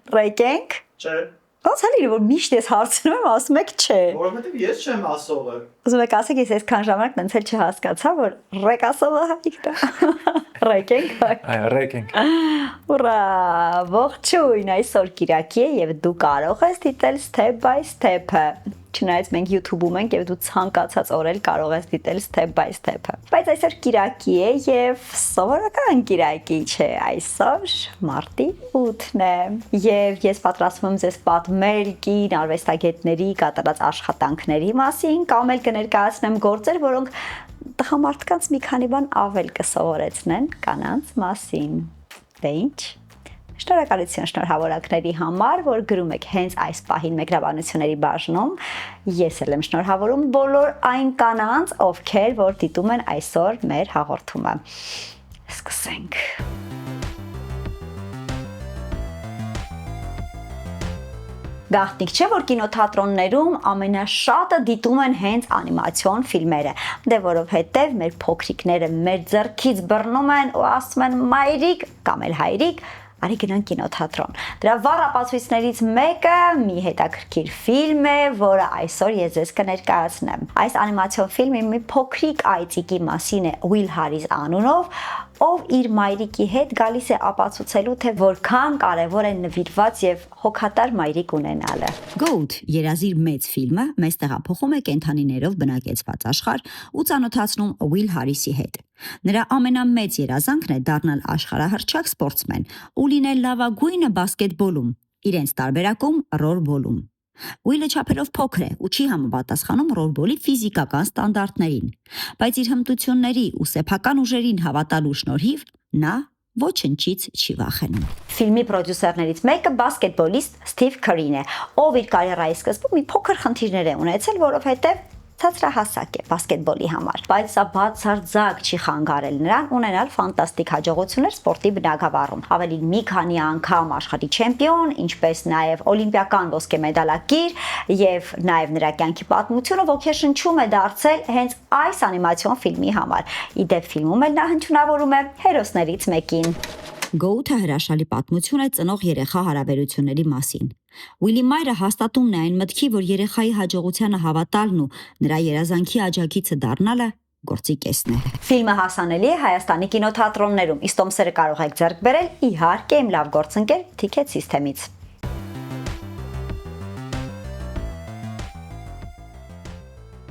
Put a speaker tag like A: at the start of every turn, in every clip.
A: Ռայքենք։
B: Չէ։
A: Ոնց է լինում որ միշտ ես հարցնում եմ ասում եք չէ։
B: Որովհետև ես չեմ ասողը։
A: Ուզում եք ասեք ես այսքան ժամանակ տենց էլ չհասկացա որ ռեկ ասողը հայիկն է։ Ռայքենք։
C: Այո, ռեյքինգ։
A: Ուրա, ողջույն, այսօր Կիրակի է եւ դու կարող ես դիտել step by step-ը։ Չնայած մենք YouTube-ում ենք եւ դու ցանկացած օրել կարող ես դիտել step by step-ը։ Բայց այսօր Կիրակի է եւ սովորական Կիրակի չէ, այսօր մարտի 8-ն է։ Եվ ես պատրաստվում եմ ձեզ պատմել կին արվեստագետների կատարած աշխատանքների մասին կամ էլ կներկայացնեմ գործեր, որոնք տղամարդկանց մի քանի բան ավել կսովորեցնեն կանանց մասին։ Դե ինչ։ Շնորհակալություն շնորհավորակների համար, որ գրում եք հենց այս պահին մեկնաբանությունների բաժնում։ Ես էլ եմ շնորհավորում բոլոր այն կանանց, ովքեր որ դիտում են այսօր մեր հաղորդումը։ Սկսենք։ Գաղտնիք չէ, որ կինոթատրոններում ամենաշատը դիտում են հենց անիմացիոն ֆիլմերը, դե որովհետև մեր փոքրիկները մեր ձեռքից բռնում են ու ասում են մայրիկ կամ էլ հայրիկ, արի գնանք կինոթատրոն։ Դրա վառ ապացույցներից մեկը մի հետաքրքիր ֆիլմ է, որը այսօր ես ձեզ կներկայացնեմ։ Այս անիմացիոն ֆիլմը մի փոքրիկ այծիկի մասին է Ուիլ Հարիս անունով, ով իր մայրիկի հետ գալիս է ապացուցելու, թե որքան կարևոր է նվիրված եւ հոգատար մայրիկ ունենալը։
D: Goat երազիր մեծ ֆիլմը մեզ տեղափոխում է կենդանիներով բնակեցված աշխարհ ու ծանոթացնում Ուիլ Հարիսի հետ։ Նրա ամենամեծ երազանքն է դառնալ աշխարհահռչակ սպորտսմեն ու լինել լավագույնը բասկետբոլում, իրենց տարբերակում ռոլբոլում։ Ուիլը չափելով փոքր է ու չի համապատասխանում ռոլբոլի ֆիզիկական ստանդարտներին, բայց իր հմտությունների ու սեփական ուժերին հավատալու շնորհիվ նա ոչնչից չի վախենում։
A: Ֆիլմի պրոդյուսերներից մեկը բասկետբոլիստ Սթիվ Քըրին է, ով իր կարիերայի սկզբում մի փոքր խնդիրներ է ունեցել, որովհետև ցածրահասակ է բասկետբոլի համար, բայց սա բացարձակ չի խանգարել նրան ունենալ ֆանտաստիկ հաջողություններ սպորտի բնագավառում։ Ավելին մի քանի անգամ աշխարհի չեմպիոն, ինչպես նաև օլիմպիական ոսկե մեդալակիր եւ նաև նրա կյանքի պատմությունը ոգեշնչում է դարձել հենց այս անիմացիոն ֆիլմի համար։ Իդեպ ֆիլմում էլ նա հնչյունավորում է հերոսներից մեկին։
D: Goat-ը հրաշալի պատմություն է ծնող երեխա հարաբերությունների մասին։ Ուիլի մայրը հաստատումն է այն մտքի, որ երեխայի հաջողությանը հավատալն ու նրա երազանքի աջակիցը դառնալը գործի կեսն է։
A: Ֆիլմը հասանելի է Հայաստանի կինոթատրոններում։ Իստոմսերը կարող եք ձեռք բերել իհարկե իմ լավ գործընկեր Ticket System-ից։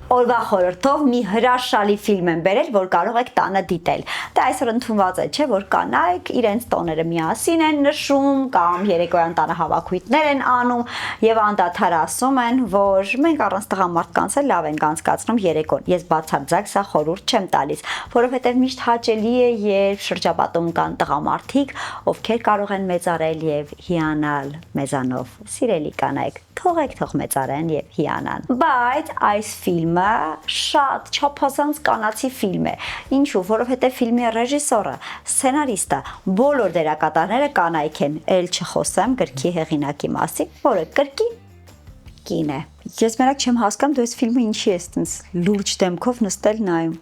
A: Օրվա խորհրդով մի հրաշալի ֆիլմ են բերել, որ կարող եք տանը դիտել։ Դա այսօր ընդունված է, չէ, որ կանայք իրենց տոները միասին են նշում կամ երեկոյան տանը հավաքույթներ են անում եւ անդադար ասում են, որ մենք առանց տղամարդկանց էլ լավ ենք անցկացնում երեկոն։ Ես բացարձակ սա խորհուրդ չեմ տալիս, որովհետեւ միշտ հաճելի է, երբ շրջապատում կան տղամարդիկ, ովքեր կարող են մեծարել եւ հիանալ մեզանով։ Սիրելի կանայք, թող մեծարեն եւ հիանան։ Բայց այս ֆիլմը շատ չափազանց կանացի ֆիլմ է։ Ինչու՞, որովհետեւ ֆիլմի ռեժիսորը, սցենարիստը, բոլոր դերակատարները կանայք են, ել չխոսեմ գրքի հեղինակի մասին, որը կին է։ Ես մենակ չեմ հասկանում, դու այս ֆիլմը ինչի ես տենց լուրջ դեմքով նստել նայում։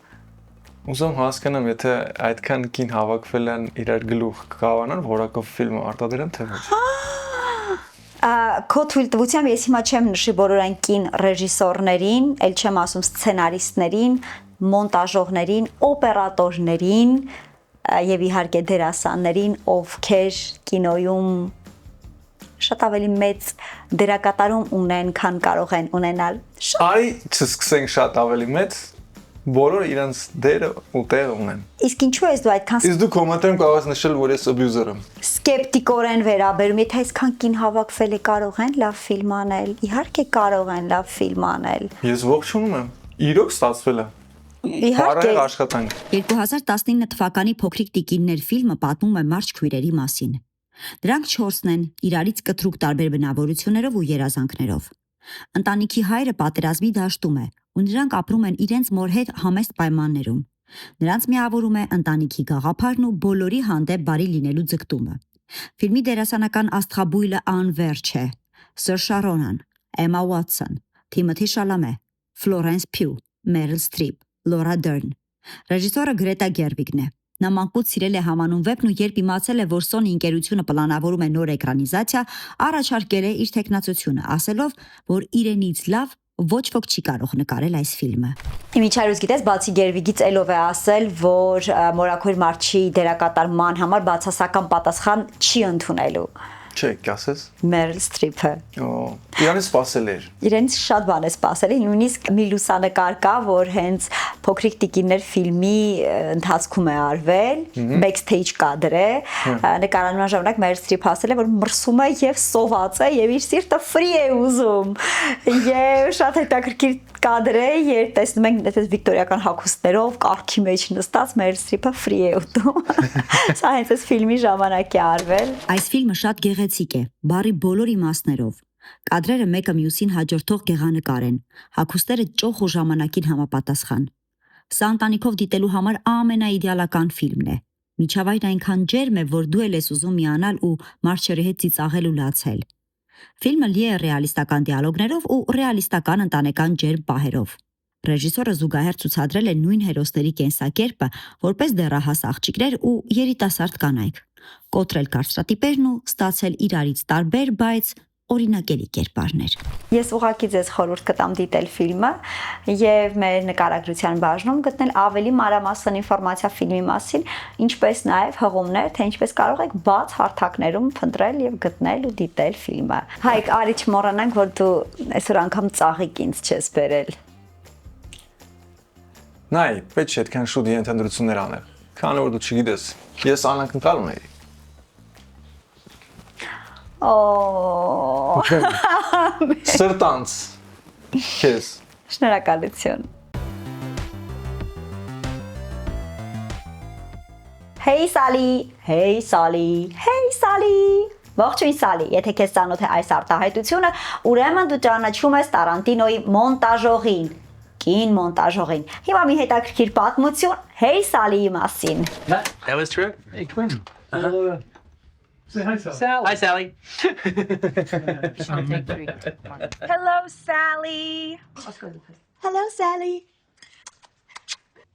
C: Ուզում հասկանամ, եթե այդքան կին հավաքվել են իրար գլուխ կկավանան, որակով ֆիլմը արտադրեն, թե ոչ։
A: Քո թույլտվությամբ ես հիմա չեմ նշի բոլոր այն կին ռեժիսորներին, ել չեմ ասում սցենարիստներին, մոնտաժողներին, օպերատորներին եւ իհարկե դերասաններին, ովքեր կինոյում շատ ավելի մեծ դերակատարում ունեն, քան կարող են ունենալ։
C: Արի չսկսենք շատ ավելի մեծ, բոլոր իրենց դերը ու տեղը ունեն։
A: Իսկ ինչու ես դու այդքան
C: Իսկ դու կոմենտարում կարող ես նշել, որ ես abuse-եր եմ։
A: Սկեպտիկորեն վերաբերում, եթե այսքան կին հավաքվել է, կարող են լավ ֆիլմ անել։ Իհարկե կարող են լավ ֆիլմ անել։
C: Ես ողջունում եմ։ Իրոք ստացվել է։
A: Իհարկե
C: աշխատանք։
D: 2019 թվականի Փոքրիկ տիկիններ ֆիլմը պատմում է մարդ քույրերի մասին։ Դրանք 4-ն են իրարից կտրուկ տարբեր բնավորություններով ու երազանքներով։ Ընտանիքի հայրը պատերազմի դաշտում է ու նրանք ապրում են իրենց մոր հետ համեստ պայմաններում։ Նրանց միավորում է ընտանիքի գաղափարն ու բոլորի հանդեպ բարի լինելու ձգտումը։ Ֆիլմի դերասանական աստղաբույլը անվերջ է։ Սերժա Ռոնան, Էմմա Ուաթսոն, Թիմոթի Շալամե, Ֆլորենս Փյու, Մերիլ Սթրիփ, Լորա Դերն։ Ռեժիսորը Գրետա Գերվիգն է։ Նա մանկուց սիրել է համանուն վեպն ու երբ իմացել է, որ Sony ընկերությունը պլանավորում է նոր էկրանիզացիա, առաջարկել է իր տեխնացությունը, ասելով, որ իրենից լավ ոչ ոք չի կարող նկարել այս ֆիլմը։
A: Իմիջայլոց գիտես, բացի Գերվիգից ելով է ասել, որ Մորաքույր Մարչի դերակատարման համար բացասական պատասխան չի ընդունելու։
C: Չէ, կասես։
A: Մերիլ Սթրիփը։
C: Իրանից սпасել էր։
A: Իրենց շատ բան է սпасել, նույնիսկ մի լուսանկար կա, որ հենց Փոքրիկ տիկիններ ֆիլմի ընթացքում է արվել, backstage կադր է, նկարահանման ժամանակ Մերիլ Սթրիփը ասել է, որ մրսում է եւ սոված է եւ իր սիրտը free է ուզում։ Եվ շատ հետաքրքիր կադր է, երբ տեսնում ենք այդպես վիկտորիական հագուստներով, կառքի մեջ նստած Մերիլ Սթրիփը free է ուտում։ Սա հենց այս ֆիլմի ժամանակ է արվել։
D: Այս ֆիլմը շատ գեղեցիկ է, բառի բոլոր իմաստներով։ Կադրերը մեկը մյուսին հաջորդող գեղանկար են, հագուստերը ճոխ ու ժամանակին համապատասխան։ Սա ընտանիքով դիտելու համար ամենաիդեալական ֆիլմն է։ Միջավայրն այնքան ջերմ է, որ դու ես ուզում միանալ ու մարշերի հետ ծիծաղել ու լացել։ Ֆիլմը լի է ռեալիստական դիալոգներով ու ռեալիստական ընտանեկան ջերմ պահերով։ Ռեժիսորը զուգահեռ ցուցադրել է նույն հերոսների կենսակերպը որպես դեռահաս աղջիկներ ու երիտասարդ կանայք, կոտրել կարծրատիպերն ու ստացել իրարից տարբեր, բայց օրինակելի կերպարներ։
A: Ես ուղղակի ձեզ խորհուրդ կտամ դիտել ֆիլմը եւ մեր նկարագրության բաժնում գտնել ավելի մանրամասն ինֆորմացիա ֆիլմի մասին, ինչպես նաեւ հղումներ, թե ինչպես կարող եք բաց հարթակներում փնտրել եւ գտնել ու դիտել ֆիլմը։ Հայկ, արի չմոռանանք, որ դու այսօր անգամ ծաղիկ ինձ չես բերել։
C: Նայ, պետք է այդքան շուտ ենթադրություններ անել։ Քանի որ դու չգիտես, ես անակնկալ ունեի։
A: Օ։
C: Սրտանց։ Քեզ։
A: Շնորհակալություն։ Hey Sally, hey Sally, hey Sally։ Ողջույն Sally, եթե քեզ ծանոթ է այս արտահայտությունը, ուրեմն դու ճանաչում ես Տարանտինոյի մոնտաժողին։ Կին մոնտաժողին։ Հիմա մի հետաքրքիր պատմություն Hey Sally-ի մասին։
E: That was true.
B: Hey, Quinn. Say hi, Sal.
E: Hi, Sally.
F: Hello, Sally.
A: Hello Sally.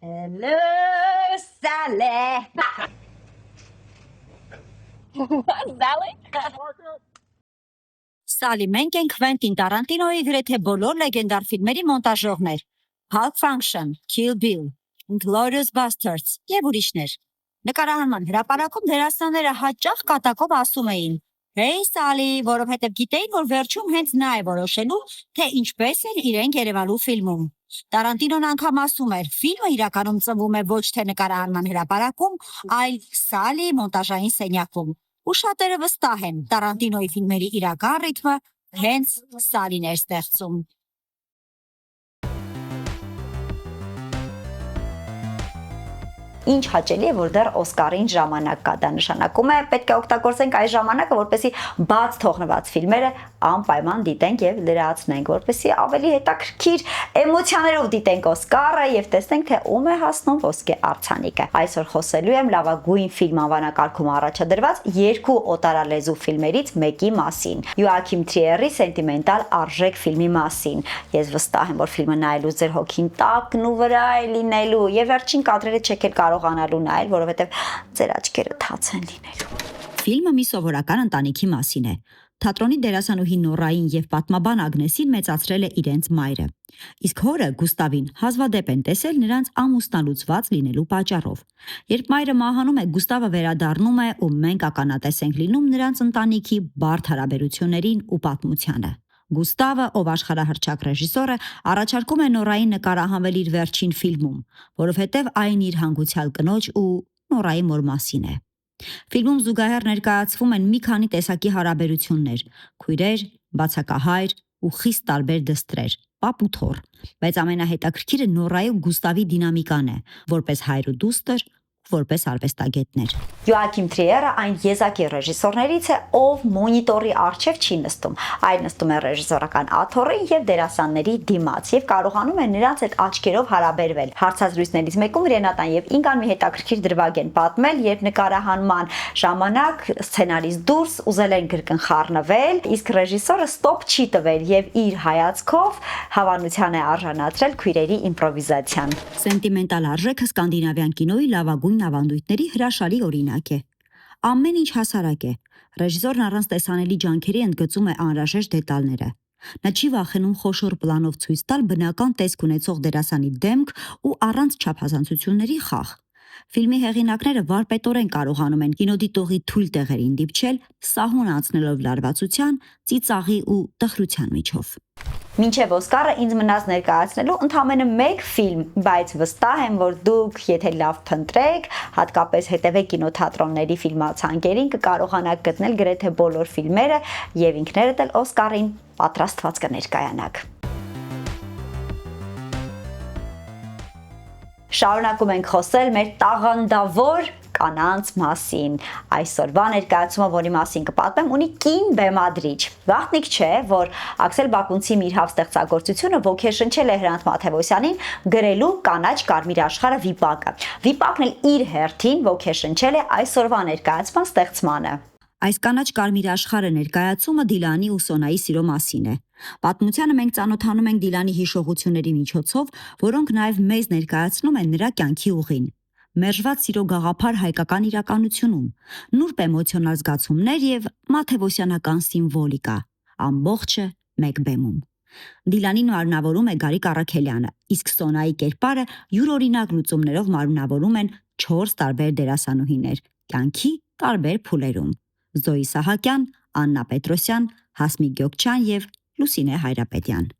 A: Hello Sally.
F: Sally?
D: Սալի, մենք ենք Քվենտին Տարանտինոյի գրեթե բոլոր լեգենդար ֆիլմերի մոնտաժողներ։ Pulp Fiction, Kill Bill, Inglourious Basterds եւ ուրիշներ։ Նկարահանման հրապարակում դերասանները հաճախ կատակով ասում էին. Hey Sally, որովհետև գիտեին, որ վերջում հենց նա է որոշելու, թե ինչպես են իրենք երևալու ֆիլմում։ Տարանտինոն անգամ ասում էր, ֆիլմը իրականում ծնվում է ոչ թե նկարահանման հրապարակում, այլ Sally մոնտաժային սենյակում։ Ու շատերը վստահ են, Տարանտինոյի ֆիլմերի իրական ռիթմը հենց Sally-ն էր ստեղծում։
A: Ինչ հաճելի է, որ դեռ Օսկարին ժամանակ կա, դա նշանակում է պետք է օգտագործենք այս ժամանակը, որպեսզի բաց թողնված ֆիլմերը անպայման դիտենք եւ լրացնենք, որպեսզի ավելի հետաքրքիր էմոցիաներով դիտենք Օսկարը եւ տեսնենք, թե ում է հասնում ոսկե արձանիկը։ Այսօր խոսելու եմ լավագույն ֆիլմ անվանակարգում առաջադրված երկու օտարալեզու ֆիլմերից մեկի մասին՝ Յոակիմ Թրիերի Սենտիմենտալ արժեք ֆիլմի մասին։ Ես վստահ եմ, որ ֆիլմը նայելուց ձեր հոգին տակն ու վրա է լինելու եւ վերջին կադրերը չեք կարողանալու նայել, որովհետև ձեր աչքերը թաց են լինելու։
D: Ֆիլմը մի սովորական ընտանիքի մասին է։ Թատրոնի դերասանուհի Նորային եւ պատմաբան Ագնեսին մեծացրել է իրենց մայրը։ Իսկ հորը Գուստավին հազվադեպ են տեսել նրանց ամուսնալուծված լինելու պատճառով։ Երբ մայրը մահանում է, Գուստավը վերադառնում է ու մենք ականատես ենք լինում նրանց ընտանիքի բարդ հարաբերություններին ու պատմությանը։ Գուստավը, ով աշխարհահռչակ ռեժիսոր է, առաջարկում է Նորային նկարահանվել իր վերջին ֆիլմում, որովհետև այն իր հանգուցյալ կնոջ ու Նորայի մոր մասին է։ Ֆիլմում զուգահեռ ներկայացվում են մի քանի տեսակի հարաբերություններ՝ քույրեր, բացակահայր ու խիստ տարբեր դստրեր, պապ ու թոռ, բայց ամենահետաքրքիրը Նորայի ու Գուստավի դինամիկան է, որպես հայր ու դուստր, որպես արվեստագետներ։
A: Յոակիմ Թրիերը այն եզակի ռեժիսորներից է, ով մոնիտորի առջև չի նստում, այլ նստում է ռեժիսորական աթոռին եւ դերասանների դիմաց եւ կարողանում է նրանց հետ աչքերով հարաբերվել։ Հարցազրույցներից մեկում Ռենատան եւ Ինգան մի հետաքրքիր դրվագ են պատմել, երբ նկարահանման ժամանակ սցենարից դուրս ուզել են կրկնխառնվել, իսկ ռեժիսորը ստոպ չի տվել եւ իր հայացքով հավանության է արժանացրել քույրերի իմպրովիզացիան։
D: Սենտիմենտալ արժեքը սկանդինավյան կինոյի լավագույն կին ավանդույթների հրաշալի օրինակ է։ Ամեն ինչ հասարակ է։ Ռեժիսորն առանց տեսանելի ջանքերի ընդգծում է անհրաժեշտ դետալները։ Նա չի վախենում խոշոր պլանով ցույց տալ բնական տեսք ունեցող դերասանի դեմք ու առանց չափազանցությունների խաղ։ Ֆիլմի հեղինակները վարպետորեն կարողանում են կինոդիտողի թույլ տեղերին դիպչել, սահուն անցնելով լարվածության, ծիծաղի ու տխրության միջով։
A: Մինչև Օսկարը ինձ մնաց ներկայացնելու ընդամենը մեկ ֆիլմ, բայց վստահ եմ, որ դուք, եթե լավ փնտրեք, հատկապես հետևեք կինոթատրոնների ֆիլմացանկերին, կկարողանաք գտնել գրեթե բոլոր ֆիլմերը եւ ինքներդ էլ Օսկարին պատրաստված կներկայանաք։ Շարունակում ենք խոսել մեր տաղանդավոր կանանց մասին։ Այսօրվա ներկայացումը, որի մասին կպատմեմ, ունի կին բեմադրիչ։ Վաղտնիք չէ, որ Աքսել Բակունցի Միրհավ ստեղծագործությունը ոգեշնչել է Հրանտ Մաթևոսյանին գրելու Կանաչ կարմիր աշխարհը վիպակը։ Վիպակն էլ իր հերթին ոգեշնչել է այսօրվա ներկայացման ստեղծմանը։
D: Այս կանաչ կարմիր աշխարհը ներկայացումը Դիլանի ու Սոնայի սիրո մասին է։ Պատմությանը մենք ծանոթանում ենք Դիլանի հիշողությունների միջոցով, որոնք նաև մեզ ներկայացնում են նրա կյանքի ուղին։ Մերժված սիրո գաղափար հայկական իրականությունում, նուրբ էմոցիոնալ զգացումներ եւ մաթևոսյանական սիմվոլիկա, ամբողջը մեկ բեմում։ Դիլանին մարմնավորում է Գարիկ Առաքելյանը, իսկ Սոնայի կերպարը յուրօրինակ լուծումներով մարմնավորում են 4 տարբեր դերասանուհիներ, կյանքի տարբեր փուլերում։ Զոյի Սահակյան, Աննա Պետրոսյան, Հասմիկ Գյոքչյան եւ Լուսինե Հայրապետյան։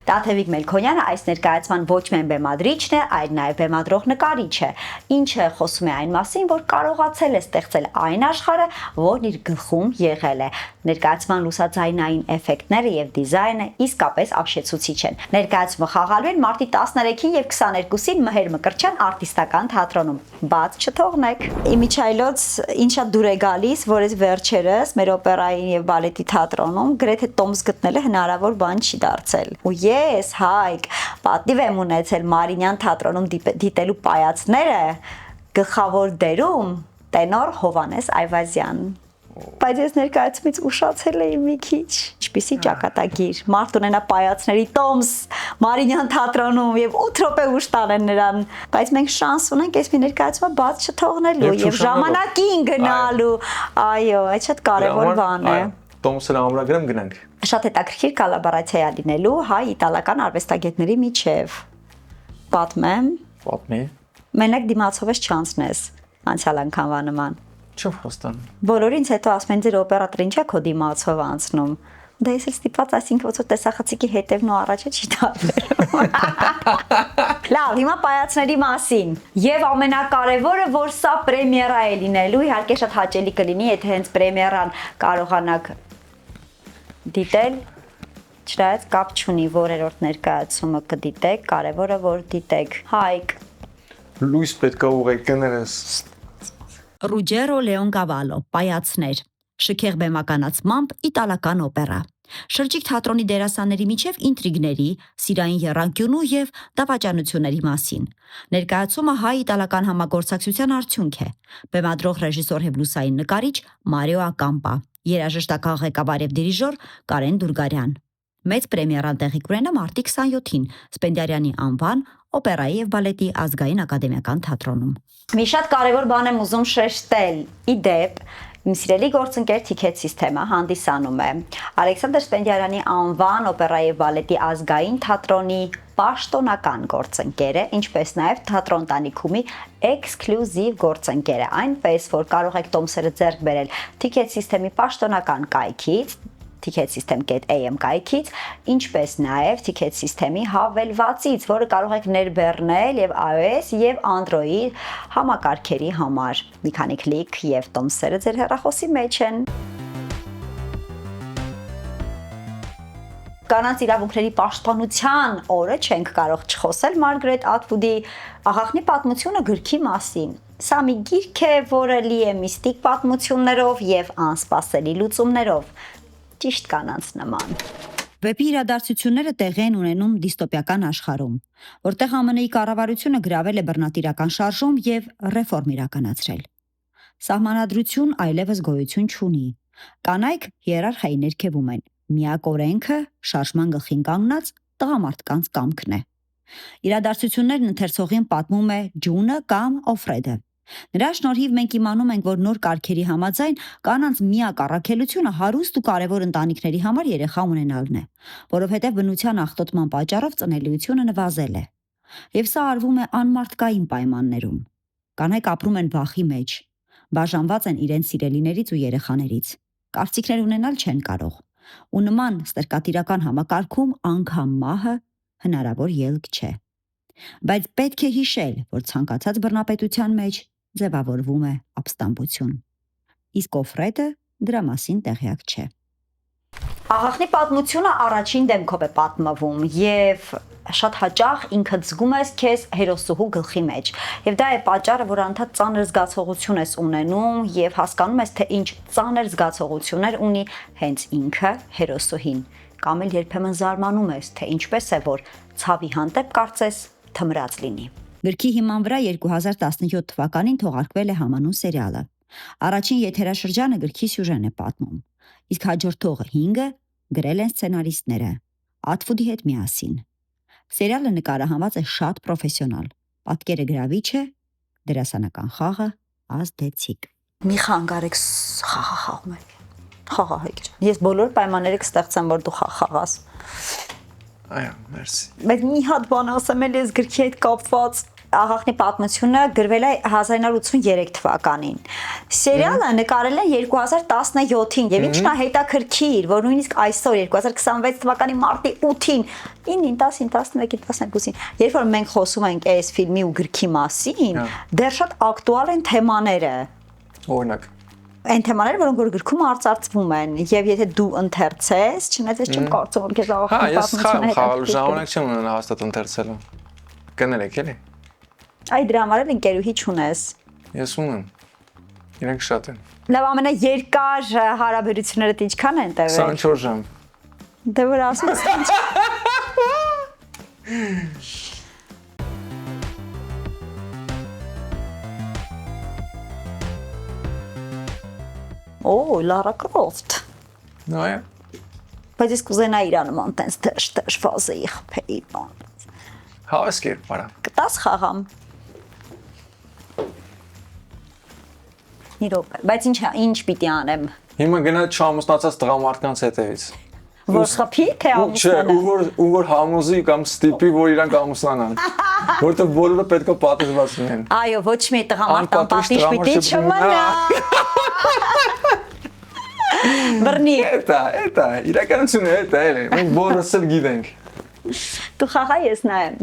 A: Տաթևիկ Մելքոնյանը այս ներկայացման ոչ միայն բեմադրիչն է, այլ նաև բեմադրող նկարիչ է, ինչը խոսում է այն մասին, որ կարողացել է ստեղծել այն աշխարհը, որն իր գլխում եղել է։ Ներկայացման լուսաձայնային էֆեկտները եւ դիզայնը իսկապես ապշեցուցիչ են։ Ներկայացումը խաղալու են մարտի 13-ին եւ 22-ին Մհեր Մկրտչյան արտիստական թատրոնում։ Բաց չթողնեք։ Իմիջայլոց ինչա դուր է գալիս, որ այս վերջերս մեր օպերային եւ բալետի թատրոնում գրեթե տոմս գտնելը հնարավոր բան չի դարձել։ Ու ես, Հայկ, պատիվ եմ ունեցել Մարինյան թատրոնում դիտելու պայացները գլխավոր դերում տենոր Հովանես Այվազյան։ Բայց ես ներկայացումից ուշացել էի մի քիչ։ Ինչպիսի ճակատագիր, մարդ ունենա պայացների տոմս Մարինյան թատրոնում եւ 8 րոպե ուշ տանեն նրան, բայց մենք շանս ունենք այս մի ներկայացումը բաց չթողնելու եւ ժամանակին գնալու։ Այո, այդ շատ կարեւոր բան է։
C: Տոմսը ամրագրեմ գնանք։
A: Շատ հետաքրքիր կոլաբորացիա լինելու հայ-իտալական արվեստագետների միջև։ Պատմեմ։
C: Պատմի։
A: Մենակ դիմացով ես չանցնես անցյալ անգամվա նման։
C: Չեմ խոստան։
A: Բոլորինց հետո ասում են ձեր օպերատորը ինչա քո դիմացով անցնում։ Դա ես էլ ստիպված, այսինքն ոնց որ տեսախցիկի հետևն ու առաջը չի տարբերում։ Լավ, հիմա պայացների մասին։ Եվ ամենակարևորը, որ սա պրեմիերա է լինելու, իհարկե շատ հաճելի կլինի, եթե հենց պրեմիերան կարողանաք դիտել, չնայած կապ չունի որերորդ ներկայացումը կդիտեք, կարևորը որ դիտեք։ Հայկ։
C: Լուիս պետք է ուղեկներս։
D: Ռուջերո Լեոնկավալո, Պայացներ, շքեղ բեմականացմամբ իտալական օպերա։ Շրջիկ թատրոնի դերասանների միջև ինտրիգների, սիրային եռանկյունու եւ դավաճանությունների մասին։ Ներկայացումը հայ-իտալական համագործակցության արդյունք է։ Բեմադրող ռեժիսոր եւ լուսային նկարիչ Մարիո Ակամպա, երաժշտական ղեկավար եւ դիրիժոր Կարեն Դուրգարյան։ Մեծ պրեմիերան տեղի կունենա մարտի 27-ին Սպենդիարյանի անվան օպերայի եւ բալետի ազգային ակադեմիական թատրոնում։ Մի
A: շատ կարևոր բան եմ ուզում շեշտել։ Իդեպ, իմ սիրելի գործընկեր Ticket System-ը հանդիսանում է Ալեքսանդր Սպենդիարյանի անվան օպերայի եւ բալետի ազգային թատրոնի պաշտոնական գործընկերը, ինչպես նաև թատրոն տանիքումի էքսկլյուզիվ գործընկերը, այնպես որ կարող եք տոմսերը ձեռք բերել Ticket System-ի պաշտոնական կայքից ticketsystem.am կայքից, ինչպես նաև Ticket System-ի հավելվածից, որը կարող եք ներբեռնել եւ iOS եւ Android համակարգերի համար։ Մի քանի կլիկ եւ տոմսերը ձեր հեռախոսի մեջ են։ Կանանց իրավունքների պաշտպանության օրը չենք կարող չխոսել Մարգարետ Աթվուդի աղախնի պատմությունը գրքի մասին։ Սա մի գիրք է, որը լի է միստիկ պատմություններով եւ անսպասելի լուծումներով։ Ճիշտ կանանց նման։
D: Վեպի իրադարձությունները տեղի են ունենում դիստոպիական աշխարհում, որտեղ ԱՄՆ-ի կառավարությունը գրավել է բռնատիրական շարժում եւ ռեֆորմ իրականացրել։ Սահմանադրություն այլևս գոյություն չունի։ Կանայք հիերարխիայի ներքևում են։ Միակ օրենքը շարժման գլխին կանգնած տղամարդկանց կամքն է։ Իրադարձություններն ընթերցողին պատմում է Ջունը կամ Օֆրեդը։ Նրա շնորհիվ մենք իմանում ենք, որ նոր կարգերի համաձայն կանանց միակ առաքելությունը հարուստ ու կարևոր ընտանիքների համար երեխա ունենալն է, որովհետև բնության աղտոտման պատճառով ծնելիությունը նվազել է։ Եվ սա արվում է անմարդկային պայմաններում։ Կանայք ապրում են վախի մեջ, բաժանված են իրենց սիրելիներից ու երեխաներից, կարծիքներ ունենալ չեն կարող, ու նման ստրկատիրական համակարգում անգամ մահը հնարավոր ելք չէ։ Բայց պետք է հիշել, որ ցանկացած բռնապետության մեջ ձևավորվում է ապստամբություն։ Իսկ Օֆրեդը դրա մասին տեղյակ չէ։
A: Աղախնի պատմությունը առաջին դեմքով է պատմվում եւ շատ հաճախ ինքդ զգում ես քեզ հերոսուհու գլխի մեջ եւ դա է պատճառը, որ անդադ ծանր զգացողություն ես ունենում եւ հասկանում ես թե ինչ ծանր զգացողություններ ունի հենց ինքը հերոսուհին կամ էլ երբեմն զարմանում ես թե ինչպես է որ ցավի հանդեպ կարծես թմրած լինի։
D: Գրքի հիման վրա 2017 թվականին թողարկվել է համանուն սերիալը։ Առաջին եթերաշրջանը գրքի սյուժեն է պատմում, իսկ հաջորդողը 5-ը գրել են սցենարիստները Ատվուդի հետ միասին։ Սերիալը նկարահանված է շատ պրոֆեսիոնալ, պատկերը գրավիչ է, դերասանական խաղը ազդեցիկ։
A: Մի խանգարեք խաղաղում եք։ Խաղահեք։ Ես բոլոր պայմանները կստեղծեմ, որ դու խաղաս։
C: Այո, մերսի։
A: Բայց մի հատ բան ասեմ էլ ես գրքի հետ կապված Աղախնի պատմությունը գրվել է 1983 թվականին։ Սերիալը նկարել են 2017-ին եւ ինչն է հետաքրքիր, որ նույնիսկ այսօր 2026 թվականի մարտի 8-ին, 9-ին, 10-ին, 11-ին, 12-ին, երբ որ մենք խոսում ենք այս ֆիլմի ու գրքի մասին, դեռ շատ ակտուալ են թեմաները։
C: Օրինակ
A: Այն թեմաները, որոնք որ գրքում արծարծվում են, եւ եթե դու ընթերցես, չնայած չեմ կարծում, որ քեզ Աղախնի պատմությունը
C: խաղալ ժամանակ չեմ ունենա հաստատ ընթերցելու։ Կներեք էլի։
A: Այ դրա համար էլ ընկերուհի չունես։
C: Ես ունեմ։ Իրենք շատ են։
A: Լավ, ամենաերկար հարաբերություններդ ինչքան են տևել։
C: 24 ժամ։
A: Դե որ ասում ես ինչ։ Օ, Լարա Կրոֆտ։
C: Նայ։
A: Բայց ես կուզենայի իր նման տենց դժ ֆազեի խփեի բան։
C: Հավես կեր, պարա։
A: Կտաս խաղամ։ Իրոք, բայց ինչ պիտի անեմ։
C: Հիմա գնա չամուսնացած տղամարդկանց հետևից։
A: Որ խփի թե ամուսնանա։
C: Չէ, ու որ համոզի կամ ստիպի, որ իրանք ամուսնանան։ Որտեղ բոլորը պետք է պատժված լինեն։
A: Այո, ոչ մի տղամարդ անպատիժ պիտի չմնա։ Բռնի։
C: Էտա, իրականությունը էտա էլի։ Մենք բոլորս էլ գիտենք։
A: Դու խաղա ես նայեմ։